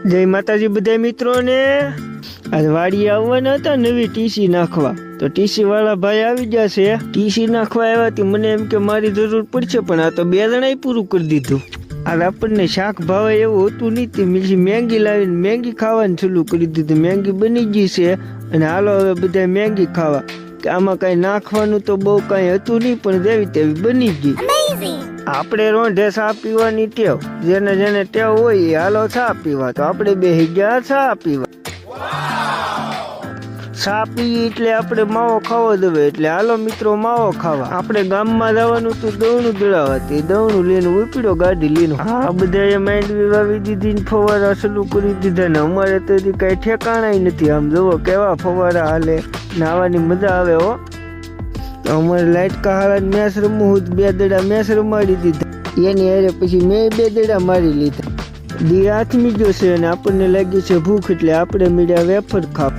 જય માતાજી બધા મિત્રોને। આજ વાડી આવવાના હતા નવી ટીસી નાખવા, તો ટીસી વાળા ભાઈ આવી ગયા છે। ટીસી નાખવા આવ્યા મને એમ કે મારી જરૂર પડશે, પણ આ તો 2 જણાએ પૂરું કરી દીધું। આ આપણને શાક ભાવે એવું હતું નહીં, બીજી મેંગી લાવીને મેંગી ખાવાનું ચાલુ કરી દીધું। મેંગી બની ગઈ છે અને હાલો હવે બધા મેંગી ખાવા। કે આમાં કઈ નાખવાનું તો બહુ કઈ હતું નહીં, પણ જેવી તેવી બની ગઈ। આપણે રોંઢે ચા પીવાની ટેવ, જેને જેને ટેવ હોય એ હાલો ચા પીવા, તો આપણે બેસી ગયા ચા પીવા। ચા પીએ એટલે આપણે માવો ખાવો દેવે, એટલે હાલો મિત્રો માવો ખાવા। આપણે ગામમાં જવાનું તો દવણું દળાવા, તે દવણું લઈને ઉપડ્યો ગાડી લઈને। આ બધાએ માંડવી વાવી દીધી ને ફવારા ચાલુ કરી દીધા ને અમારે તો કઈ ઠેકાણા નથી। આમ જોવો કેવા ફવારા હાલે, નાવાની મજા આવે હો। અમારે લાઈટ કહાળા મેચ રમવું, 2 દડા મેચ રમાડી દીધા એની હારે, પછી મેં 2 દડા મારી લીધા। દી હાથમી ગયો છે અને આપણને લાગ્યું છે ભૂખ, એટલે આપણે મીડિયા વેફર ખાવ।